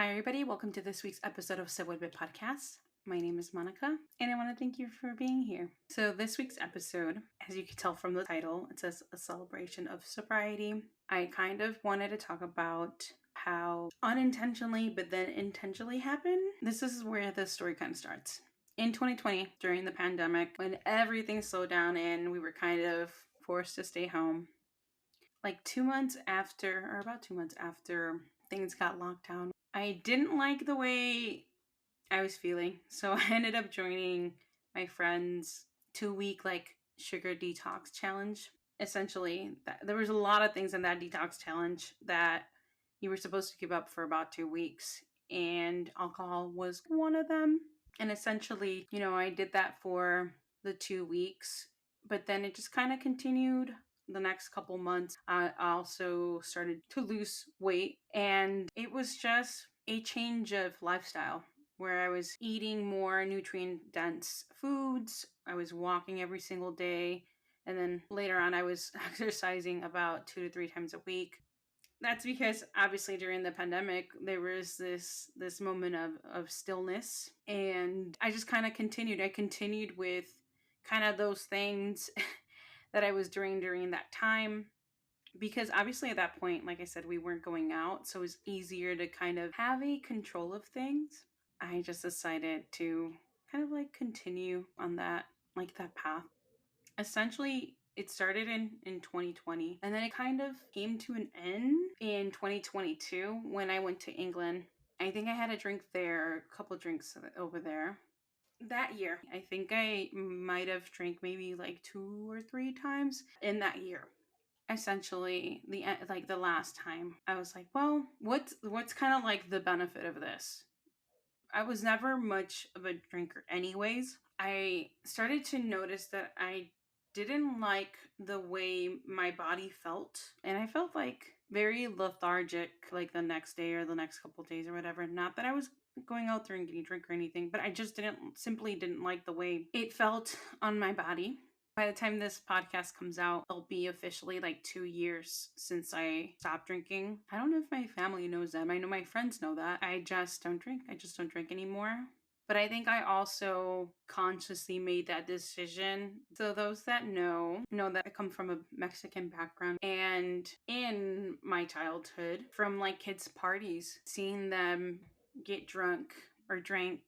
Hi, everybody. Welcome to this week's episode of Se Vuelve Podcast. My name is Monica, and I want to thank you for being here. So this week's episode, as you can tell from the title, it says a celebration of sobriety. I kind of wanted to talk about how unintentionally, but then intentionally happened. This is where the story kind of starts. In 2020, during the pandemic, when everything slowed down and we were kind of forced to stay home, like 2 months after, or about 2 months after things got locked down, I didn't like the way I was feeling. So I ended up joining my friend's 2-week sugar detox challenge. Essentially, there was a lot of things in that detox challenge that you were supposed to give up for about 2 weeks. And alcohol was one of them. And essentially, I did that for the 2 weeks. But then it just kind of continued the next couple months. I also started to lose weight, and it was just a change of lifestyle where I was eating more nutrient dense foods. I was walking every single day, and then later on I was exercising about 2 to 3 times a week. That's because obviously during the pandemic there was this moment of stillness, and I just kind of continued. I continued with kind of those things that I was doing during that time, because obviously at that point, like I said, we weren't going out, so it was easier to kind of have a control of things. I just decided to kind of continue on that path. Essentially, it started in 2020, and then it kind of came to an end in 2022 when I went to England. I think I had a drink there, a couple drinks over there. That year, I think I might have drank maybe 2 or 3 times in that year. Essentially, the last time, I was like, well, what's kind of the benefit of this? I was never much of a drinker anyways. I started to notice that I didn't like the way my body felt, and I felt very lethargic the next day or the next couple of days or whatever. Not that I was going out there and getting drunk or anything, but I just simply didn't like the way it felt on my body. By the time this podcast comes out, it'll be officially 2 years since I stopped drinking. I don't know if my family knows that. I know my friends know that. I just don't drink. I just don't drink anymore. But I think I also consciously made that decision. So those that know that I come from a Mexican background. And in my childhood, from kids' parties, seeing them get drunk or drank,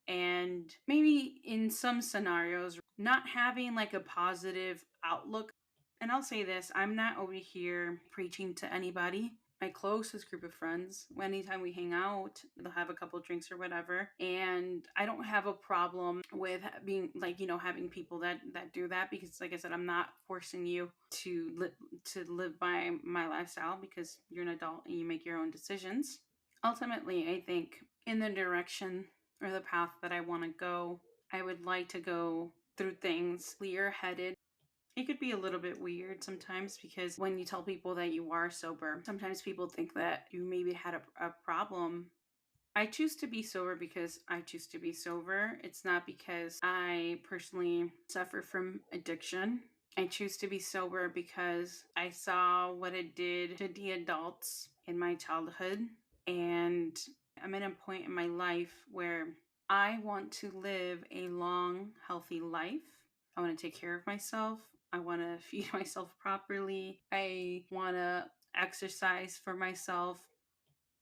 and maybe in some scenarios, not having a positive outlook. And I'll say this, I'm not over here preaching to anybody. My closest group of friends, anytime we hang out, they'll have a couple of drinks or whatever. And I don't have a problem with being having people that do that, because like I said, I'm not forcing you to live by my lifestyle, because you're an adult and you make your own decisions. Ultimately, I think in the direction or the path that I want to go, I would like to go through things clear-headed. It could be a little bit weird sometimes, because when you tell people that you are sober, sometimes people think that you maybe had a problem. I choose to be sober because I choose to be sober. It's not because I personally suffer from addiction. I choose to be sober because I saw what it did to the adults in my childhood. And I'm at a point in my life where I want to live a long, healthy life. I want to take care of myself. I want to feed myself properly. I want to exercise for myself.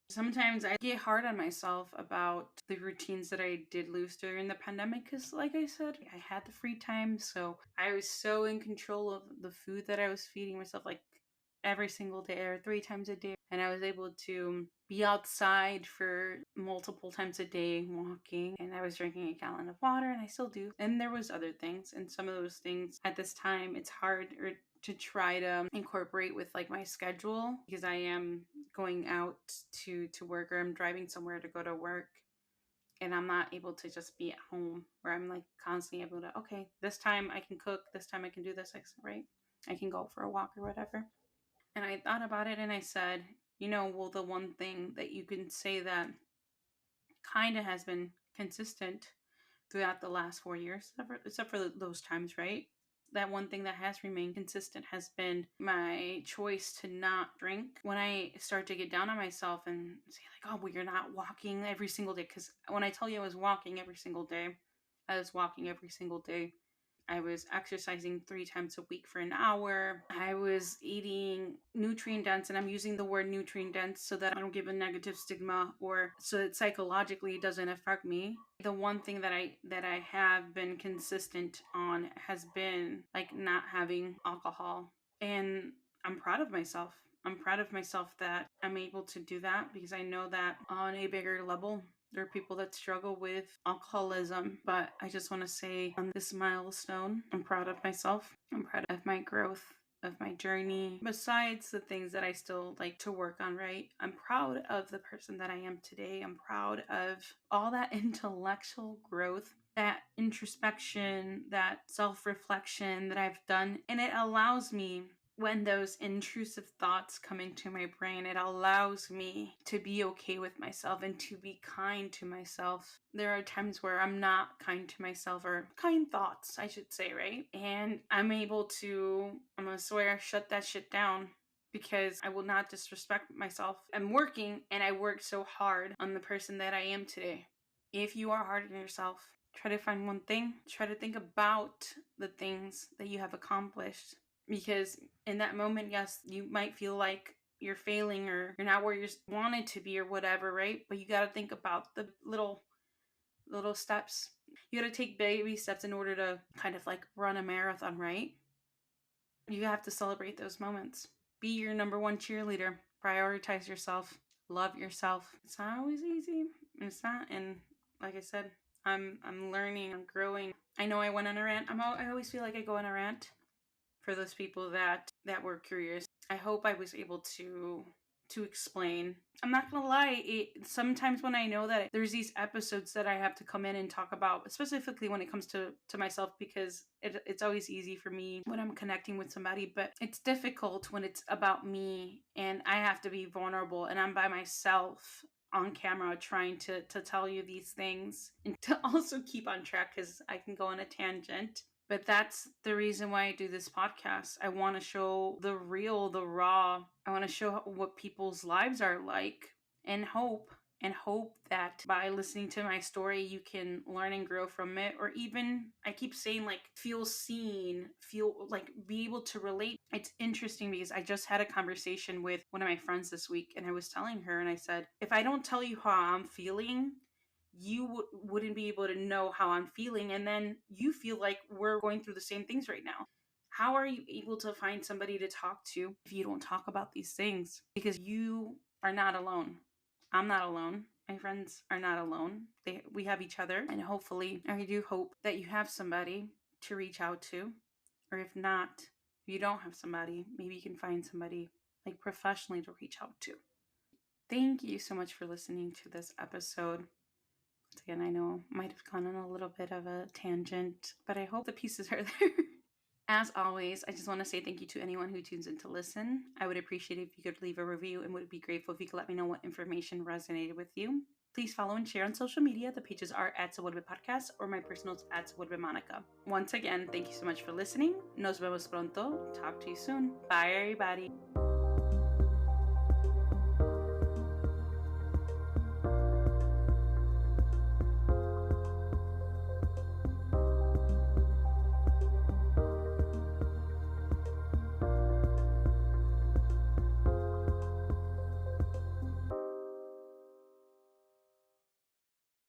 Sometimes I get hard on myself about the routines that I did lose during the pandemic, because like I said, I had the free time, so I was so in control of the food that I was feeding myself every single day or 3 times a day. And I was able to be outside for multiple times a day walking, and I was drinking a gallon of water, and I still do. And there was other things, and some of those things at this time, it's hard to try to incorporate with my schedule, because I am going out to work, or I'm driving somewhere to go to work, and I'm not able to just be at home where I'm constantly able to, okay, this time I can cook, this time I can do this, right? I can go for a walk or whatever. And I thought about it, and I said, well, the one thing that you can say that kind of has been consistent throughout the last 4 years, except for those times, right, that one thing that has remained consistent has been my choice to not drink. When I start to get down on myself and say like, oh, well, you're not walking every single day. Because when I tell you I was walking every single day, I was walking every single day. I was exercising 3 times a week for an hour. I was eating nutrient dense, and I'm using the word nutrient dense so that I don't give a negative stigma or so that psychologically it doesn't affect me. The one thing that I have been consistent on has been like not having alcohol. And I'm proud of myself. I'm proud of myself that I'm able to do that because I know that on a bigger level, there are people that struggle with alcoholism, but I just want to say on this milestone, I'm proud of myself. I'm proud of my growth, of my journey. Besides the things that I still like to work on, right? I'm proud of the person that I am today. I'm proud of all that intellectual growth, that introspection, that self-reflection that I've done. And it allows me, when those intrusive thoughts come into my brain, it allows me to be okay with myself and to be kind to myself. There are times where I'm not kind to myself, or kind thoughts, I should say, right? And I'm able to, I'm gonna swear, shut that shit down because I will not disrespect myself. I'm working, and I worked so hard on the person that I am today. If you are hard on yourself, try to find one thing. Try to think about the things that you have accomplished. Because in that moment, yes, you might feel like you're failing or you're not where you wanted to be or whatever, right? But you got to think about the little steps. You got to take baby steps in order to kind of like run a marathon, right? You have to celebrate those moments. Be your number one cheerleader. Prioritize yourself. Love yourself. It's not always easy. It's not. And like I said, I'm learning. I'm growing. I know I went on a rant. I always feel like I go on a rant. For those people that were curious, I hope I was able to explain. I'm not gonna lie, sometimes when I know that there's these episodes that I have to come in and talk about, specifically when it comes to myself, because it's always easy for me when I'm connecting with somebody, but it's difficult when it's about me and I have to be vulnerable and I'm by myself on camera trying to tell you these things and to also keep on track, because I can go on a tangent. But that's the reason why I do this podcast. I want to show the real, the raw. I want to show what people's lives are like, and hope that by listening to my story, you can learn and grow from it. Or even, I keep saying, like, feel seen, feel like be able to relate. It's interesting because I just had a conversation with one of my friends this week, and I was telling her, and I said, if I don't tell you how I'm feeling, you wouldn't be able to know how I'm feeling, and then you feel like we're going through the same things right now. How are you able to find somebody to talk to if you don't talk about these things? Because you are not alone. I'm not alone. My friends are not alone. We have each other, and hopefully, I do hope that you have somebody to reach out to, or if not, if you don't have somebody, maybe you can find somebody like professionally to reach out to. Thank you so much for listening to this episode. Again, I know I might have gone on a little bit of a tangent, but I hope the pieces are there. As always, I just want to say thank you to anyone who tunes in to listen. I would appreciate it if you could leave a review, and would be grateful if you could let me know what information resonated with you. Please follow and share on social media. The pages are at Se Vuelve Podcast, or my personals at Se Vuelve Monica. Once again, thank you so much for listening. Nos vemos pronto. Talk to you soon. Bye, everybody.